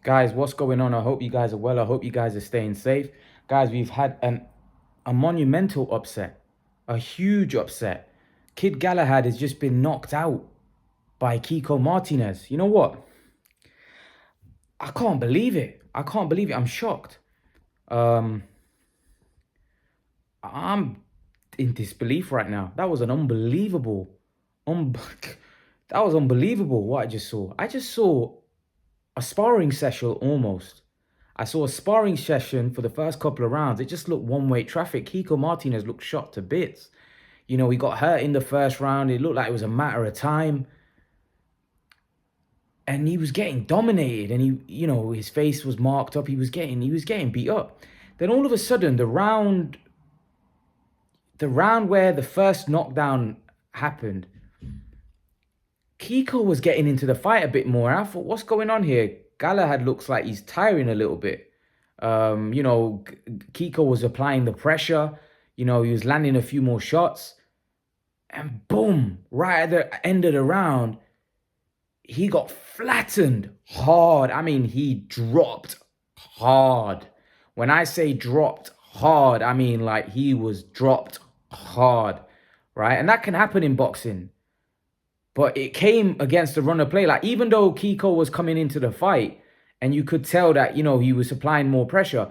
Guys, what's going on? I hope you guys are well. I hope you guys are staying safe. Guys, we've had a monumental upset, a huge upset. Kid Galahad has just been knocked out by Kiko Martinez. You know what? I can't believe it. I can't believe it. I'm shocked. Um, I'm in disbelief right now. That was an unbelievable, un- that was unbelievable what I just saw. I just saw a sparring session almost. I saw a sparring session for the first couple of rounds. It just looked one-way traffic. Kiko Martinez looked shot to bits. You know, he got hurt in the first round. It looked like it was a matter of time. And he was getting dominated. And his face was marked up. He was getting beat up. Then all of a sudden, the round where the first knockdown happened, Kiko was getting into the fight a bit more. And I thought, what's going on here? Galahad looks like he's tiring a little bit. Kiko was applying the pressure. He was landing a few more shots. And boom, right at the end of the round, he got flattened hard. I mean, he dropped hard. When I say dropped hard, I mean like he was dropped hard, right? And that can happen in boxing. But it came against the run of play. Like, even though Kiko was coming into the fight and you could tell that, he was supplying more pressure,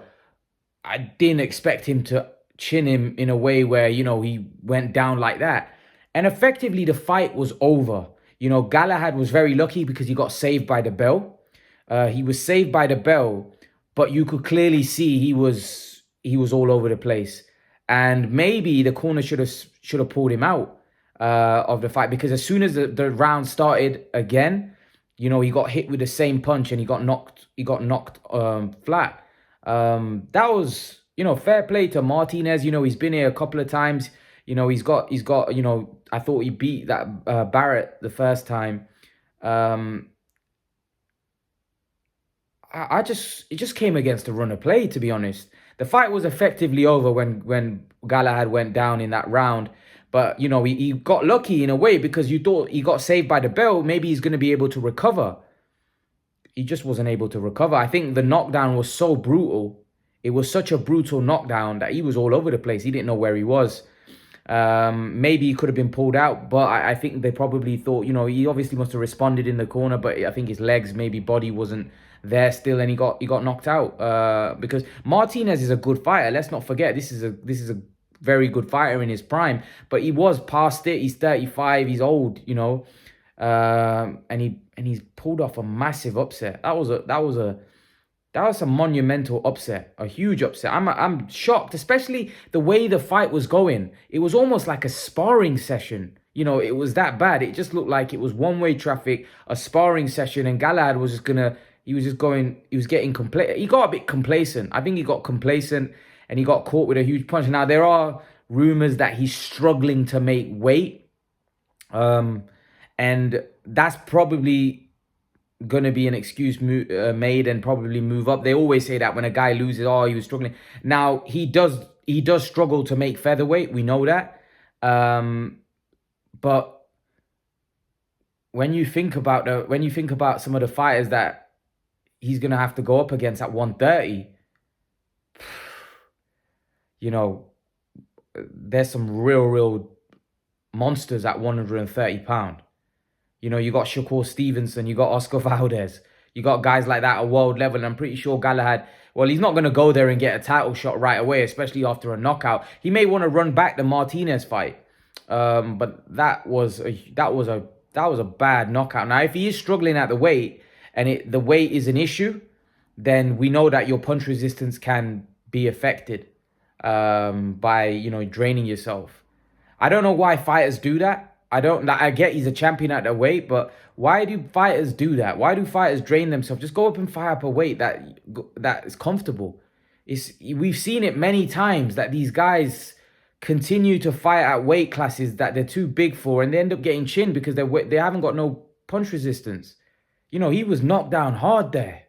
I didn't expect him to chin him in a way where, he went down like that. And effectively, the fight was over. Galahad was very lucky because he got saved by the bell. He was saved by the bell, but you could clearly see he was all over the place. And maybe the corner should have pulled him out of the fight, because as soon as the round started again, he got hit with the same punch and he got knocked flat. That was, fair play to Martinez. He's been here a couple of times. He's got, I thought he beat that Barrett the first time. It just came against the run of play, to be honest. The fight was effectively over when Galahad went down in that round. But, he got lucky in a way, because you thought he got saved by the bell. Maybe he's going to be able to recover. He just wasn't able to recover. I think the knockdown was so brutal. It was such a brutal knockdown that he was all over the place. He didn't know where he was. Maybe he could have been pulled out, but I think they probably thought, he obviously must have responded in the corner, but I think his legs, maybe body wasn't there still, and he got knocked out. Because Martinez is a good fighter. Let's not forget, this is a very good fighter in his prime, but he was past it. He's 35. He's old, and he's pulled off a massive upset. That was a monumental upset, a huge upset. I'm shocked, especially the way the fight was going. It was almost like a sparring session. It was that bad. It just looked like it was one-way traffic, a sparring session, and Galahad was just gonna. He was getting complacent. He got a bit complacent. I think he got complacent, and he got caught with a huge punch. Now there are rumors that he's struggling to make weight, and that's probably going to be an excuse made and probably move up. They always say that when a guy loses, oh, he was struggling. Now he does struggle to make featherweight. We know that. But when you think about some of the fighters that he's going to have to go up against at 130, there's some real monsters at 130 pound. You got Shakur Stevenson, you got Oscar Valdez, you got guys like that at world level. And I'm pretty sure Galahad, well, he's not going to go there and get a title shot right away, especially after a knockout. He may want to run back the Martinez fight, but that was a bad knockout. Now, if he is struggling at the weight and the weight is an issue, then we know that your punch resistance can be affected by draining yourself. I don't know why fighters do that. I get he's a champion at the weight, but why do fighters do that? Why do fighters drain themselves? Just go up and fight up a weight that is comfortable. We've seen it many times that these guys continue to fight at weight classes that they're too big for, and they end up getting chinned because they haven't got no punch resistance. He was knocked down hard there.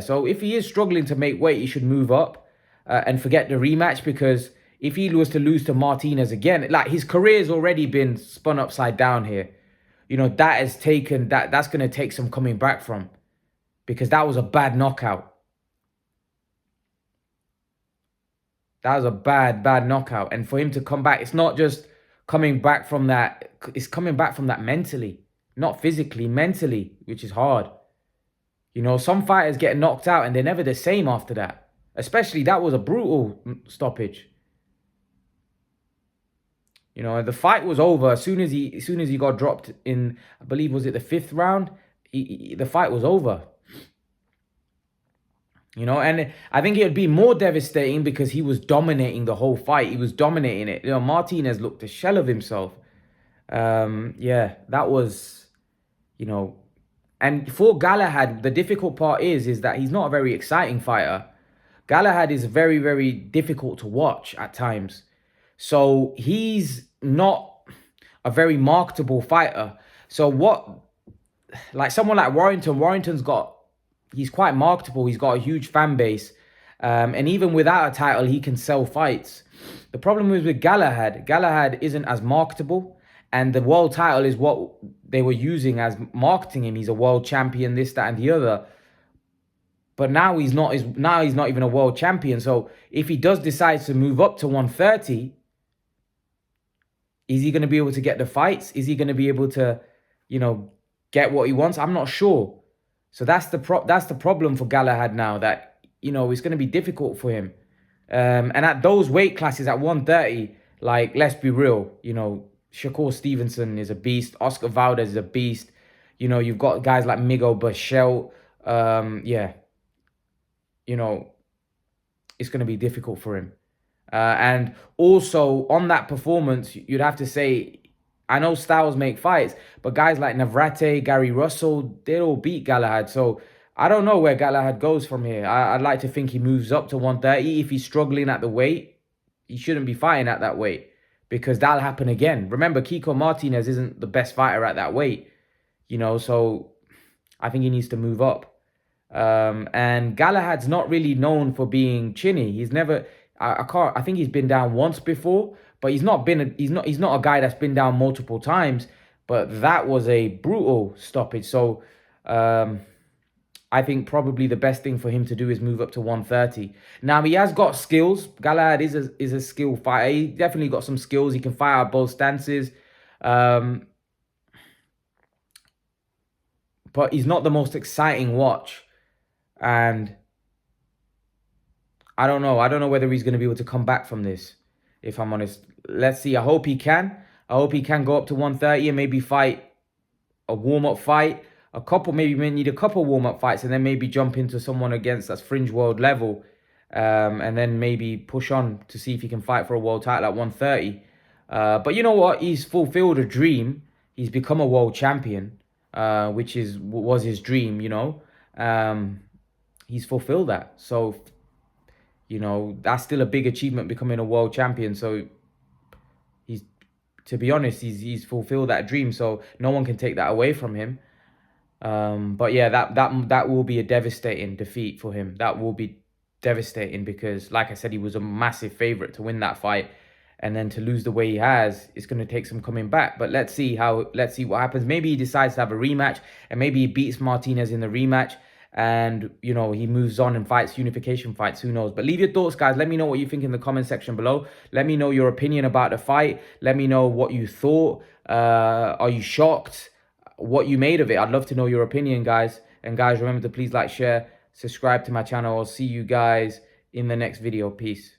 So if he is struggling to make weight, he should move up and forget the rematch, because if he was to lose to Martinez again, like, his career's already been spun upside down here. that has taken that's going to take some coming back from, because that was a bad knockout. That was a bad knockout. And for him to come back, it's not just coming back from that, it's coming back from that mentally, not physically, mentally, which is hard. Some fighters get knocked out and they're never the same after that. Especially that was a brutal stoppage. The fight was over as soon as he got dropped in, I believe, was it the 5th round? The fight was over. And I think it would be more devastating because he was dominating the whole fight. He was dominating it. Martinez looked a shell of himself. Yeah, that was, and for Galahad, the difficult part is that he's not a very exciting fighter. Galahad is very, very difficult to watch at times. So he's not a very marketable fighter. So like someone like Warrington's he's quite marketable. He's got a huge fan base. And even without a title, he can sell fights. The problem is with Galahad isn't as marketable. And the world title is what they were using as marketing him. He's a world champion, this, that, and the other. But now he's not even a world champion. So if he does decide to move up to 130, is he going to be able to get the fights? Is he going to be able to, get what he wants? I'm not sure. So that's the problem for Galahad now, that, it's going to be difficult for him. And at those weight classes at 130, like, let's be real, Shakur Stevenson is a beast. Oscar Valdez is a beast. You've got guys like Miguel Berchelt. Yeah. It's going to be difficult for him. And also on that performance, you'd have to say, I know styles make fights, but guys like Navarrete, Gary Russell, they all beat Galahad. So I don't know where Galahad goes from here. I'd like to think he moves up to 130. If he's struggling at the weight, he shouldn't be fighting at that weight, because that'll happen again. Remember, Kiko Martinez isn't the best fighter at that weight, so I think he needs to move up. And Galahad's not really known for being chinny. He's never, I think he's been down once before, but he's not a guy that's been down multiple times. But that was a brutal stoppage. So I think probably the best thing for him to do is move up to 130. Now, he has got skills. Galahad is a skill fighter. He definitely got some skills. He can fight out both stances. But he's not the most exciting watch. And I don't know. I don't know whether he's going to be able to come back from this, if I'm honest. Let's see. I hope he can. I hope he can go up to 130 and maybe fight a warm-up fight. Maybe need a couple warm-up fights, and then maybe jump into someone against that's fringe world level. And then maybe push on to see if he can fight for a world title at 130. But you know what? He's fulfilled a dream. He's become a world champion, which was his dream, He's fulfilled that. So, that's still a big achievement, becoming a world champion. So to be honest, he's fulfilled that dream. So no one can take that away from him. But yeah, that will be a devastating defeat for him. That will be devastating because, like I said, he was a massive favorite to win that fight. And then to lose the way he has, it's going to take some coming back. But let's see what happens. Maybe he decides to have a rematch, and maybe he beats Martinez in the rematch. And, he moves on and fights unification fights. Who knows? But leave your thoughts, guys. Let me know what you think in the comment section below. Let me know your opinion about the fight. Let me know what you thought. Are you shocked? What you made of it? I'd love to know your opinion, guys. And guys, remember to please like, share, subscribe to my channel. I'll see you guys in the next video. Peace.